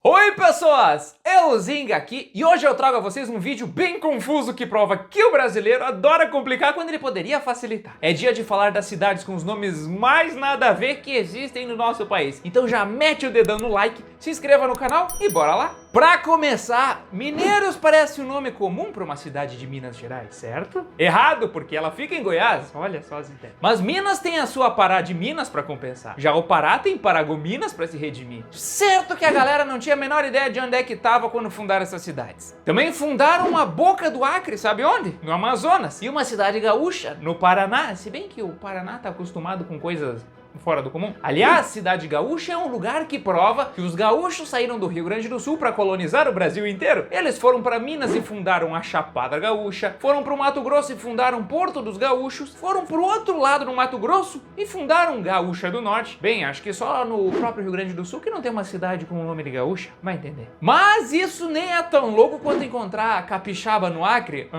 Oi pessoas, eu o Zinga aqui e hoje eu trago a vocês um vídeo bem confuso que prova que o brasileiro adora complicar quando ele poderia facilitar. É dia de falar das cidades com os nomes mais nada a ver que existem no nosso país. Então já mete o dedão no like, se inscreva no canal e bora lá! Pra começar, Mineiros parece um nome comum para uma cidade de Minas Gerais, certo? Errado, porque ela fica em Goiás, olha só as ideias. Mas Minas tem a sua Pará de Minas para compensar. Já o Pará tem Paragominas para se redimir. Certo que a galera não tinha a menor ideia de onde é que tava quando fundaram essas cidades. Também fundaram uma Boca do Acre, sabe onde? No Amazonas. E uma cidade gaúcha, no Paraná, se bem que o Paraná tá acostumado com coisas fora do comum. Aliás, Cidade Gaúcha é um lugar que prova que os gaúchos saíram do Rio Grande do Sul para colonizar o Brasil inteiro. Eles foram para Minas e fundaram a Chapada Gaúcha, foram para o Mato Grosso e fundaram Porto dos Gaúchos, foram para o outro lado no Mato Grosso e fundaram Gaúcha do Norte. Bem, acho que só no próprio Rio Grande do Sul que não tem uma cidade com o nome de Gaúcha, vai entender. Mas isso nem é tão louco quanto encontrar capixaba no Acre.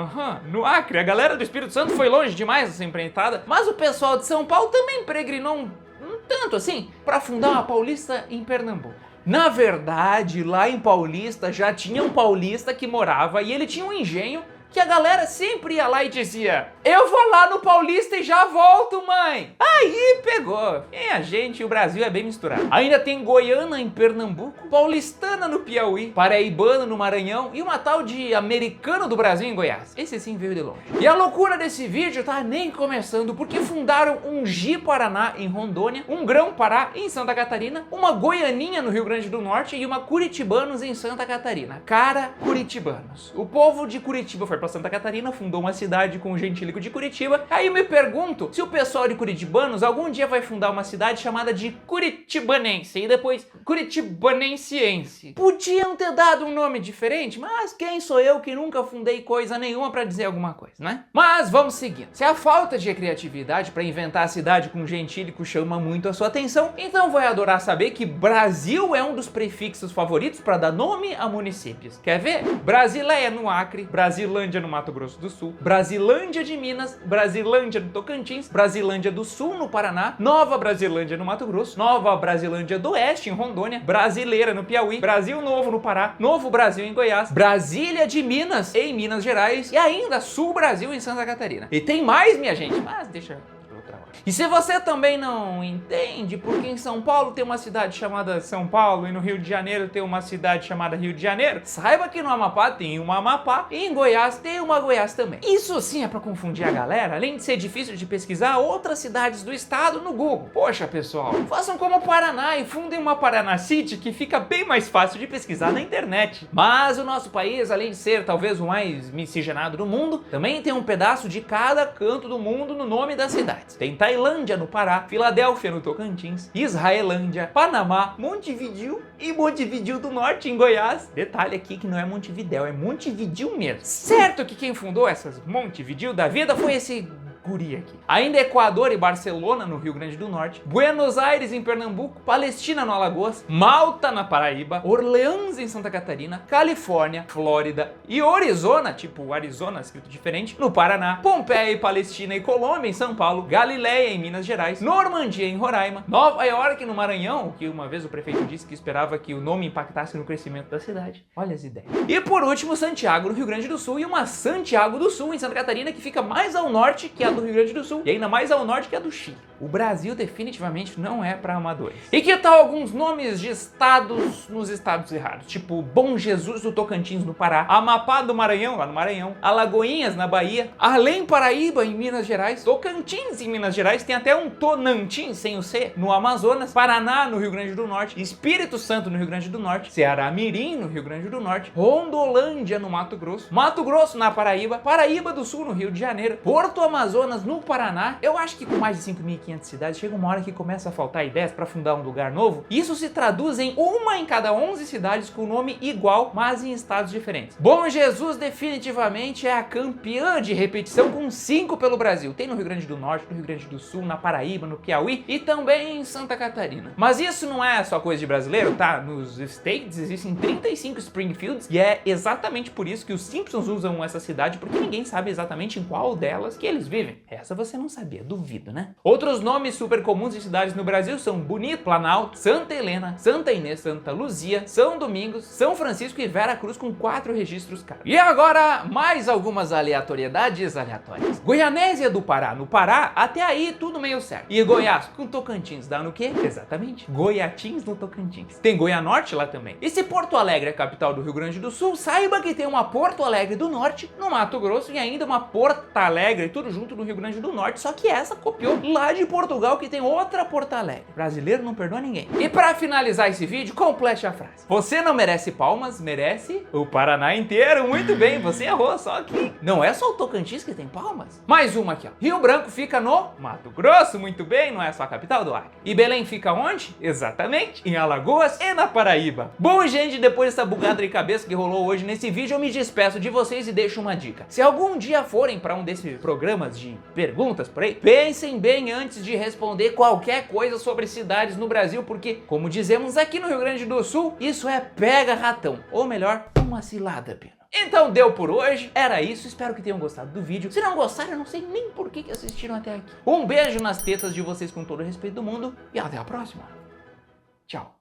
No Acre, a galera do Espírito Santo foi longe demais essa empreitada, mas o pessoal de São Paulo também peregrinou um tanto assim para fundar uma Paulista em Pernambuco. Na verdade, lá em Paulista já tinha um paulista que morava e ele tinha um engenho que a galera sempre ia lá e dizia: eu vou lá no Paulista e já volto, mãe. Aí pegou. E a gente, o Brasil é bem misturado. Ainda tem Goiana em Pernambuco, paulistana no Piauí, paraibana no Maranhão e uma tal de americano do Brasil em Goiás. Esse sim veio de longe. E a loucura desse vídeo tá nem começando, porque fundaram um Ji-Paraná em Rondônia, um Grão-Pará em Santa Catarina, uma Goianinha no Rio Grande do Norte e uma Curitibanos em Santa Catarina. Cara, curitibanos. O povo de Curitiba foi para Santa Catarina, fundou uma cidade com o gentílico de Curitiba. Aí eu me pergunto se o pessoal de Curitibanos algum dia vai fundar uma cidade chamada de Curitibanense e depois Curitibanensiense. Podiam ter dado um nome diferente, mas quem sou eu que nunca fundei coisa nenhuma para dizer alguma coisa, né? Mas vamos seguir. Se a falta de criatividade para inventar a cidade com gentílico chama muito a sua atenção, então vai adorar saber que Brasil é um dos prefixos favoritos para dar nome a municípios. Quer ver? Brasileia no Acre, Brasilândia no Mato Grosso do Sul, Brasilândia de Minas, Brasilândia no Tocantins, Brasilândia do Sul no Paraná, Nova Brasilândia no Mato Grosso, Nova Brasilândia do Oeste em Rondônia, Brasileira no Piauí, Brasil Novo no Pará, Novo Brasil em Goiás, Brasília de Minas em Minas Gerais e ainda Sul Brasil em Santa Catarina. E tem mais, minha gente, mas deixa outra hora. E se você também não entende porque em São Paulo tem uma cidade chamada São Paulo e no Rio de Janeiro tem uma cidade chamada Rio de Janeiro, saiba que no Amapá tem uma Amapá e em Goiás tem uma Goiás também. Isso sim é pra confundir a galera, além de ser difícil de pesquisar outras cidades do estado no Google. Poxa pessoal, façam como o Paraná e fundem uma Paraná City que fica bem mais fácil de pesquisar na internet. Mas o nosso país, além de ser talvez o mais miscigenado do mundo, também tem um pedaço de cada canto do mundo no nome das cidades. Tem Tailândia no Pará, Filadélfia no Tocantins, Israelândia, Panamá, Montevidéu e Montevidéu do Norte em Goiás. Detalhe aqui que não é Montevidéu, é Montevidéu mesmo. Certo que quem fundou essas Montevidéu da vida foi esse guri aqui. Ainda Equador e Barcelona no Rio Grande do Norte, Buenos Aires em Pernambuco, Palestina no Alagoas, Malta na Paraíba, Orleans em Santa Catarina, Califórnia, Flórida e Arizona, tipo Arizona escrito diferente, no Paraná, Pompeia e Palestina e Colômbia em São Paulo, Galileia em Minas Gerais, Normandia em Roraima, Nova York no Maranhão, que uma vez o prefeito disse que esperava que o nome impactasse no crescimento da cidade. Olha as ideias. E por último, Santiago no Rio Grande do Sul e uma Santiago do Sul em Santa Catarina que fica mais ao norte que a do Rio Grande do Sul e ainda mais ao norte que a do Chile. O Brasil definitivamente não é para amadores. E que tal alguns nomes de estados nos estados errados? Tipo Bom Jesus do Tocantins no Pará, Amapá do Maranhão, lá no Maranhão, Alagoinhas na Bahia, Além Paraíba em Minas Gerais, Tocantins em Minas Gerais, tem até um Tonantins sem o C no Amazonas, Paraná no Rio Grande do Norte, Espírito Santo no Rio Grande do Norte, Ceará Mirim no Rio Grande do Norte, Rondolândia no Mato Grosso na Paraíba, Paraíba do Sul no Rio de Janeiro, Porto Amazonas no Paraná. Eu acho que com mais de 5.500 cidades, chega uma hora que começa a faltar ideias para fundar um lugar novo. Isso se traduz em uma em cada 11 cidades com nome igual, mas em estados diferentes. Bom Jesus definitivamente é a campeã de repetição com 5 pelo Brasil. Tem no Rio Grande do Norte, no Rio Grande do Sul, na Paraíba, no Piauí e também em Santa Catarina. Mas isso não é só coisa de brasileiro, tá? Nos States existem 35 Springfields e é exatamente por isso que os Simpsons usam essa cidade, porque ninguém sabe exatamente em qual delas que eles vivem. Inclusive, essa você não sabia, duvido, né? Outros nomes super comuns de cidades no Brasil são Bonito, Planalto, Santa Helena, Santa Inês, Santa Luzia, São Domingos, São Francisco e Vera Cruz, com 4 registros cada. E agora, mais algumas aleatoriedades aleatórias. Goianésia do Pará, no Pará, até aí tudo meio certo. E Goiás, com Tocantins, dá no quê? Exatamente, Goiatins no Tocantins. Tem Goianorte lá também. E se Porto Alegre é a capital do Rio Grande do Sul, saiba que tem uma Porto Alegre do Norte, no Mato Grosso, e ainda uma Porto Alegre, tudo junto no Rio Grande do Norte, só que essa copiou lá de Portugal, que tem outra Porto Alegre. Brasileiro não perdoa ninguém. E pra finalizar esse vídeo, complete a frase. Você não merece palmas, merece o Paraná inteiro. Muito bem, você errou, só que não é só o Tocantins que tem palmas. Mais uma aqui, ó. Rio Branco fica no Mato Grosso, muito bem, não é só a capital do Acre. E Belém fica onde? Exatamente, em Alagoas e na Paraíba. Bom, gente, depois dessa bugada de cabeça que rolou hoje nesse vídeo, eu me despeço de vocês e deixo uma dica. Se algum dia forem para um desses programas de perguntas por aí, pensem bem antes de responder qualquer coisa sobre cidades no Brasil, porque, como dizemos aqui no Rio Grande do Sul, isso é pega ratão, ou melhor, uma cilada, pena. Então deu por hoje, era isso, espero que tenham gostado do vídeo. Se não gostaram, eu não sei nem por que assistiram até aqui. Um beijo nas tetas de vocês com todo o respeito do mundo e até a próxima. Tchau.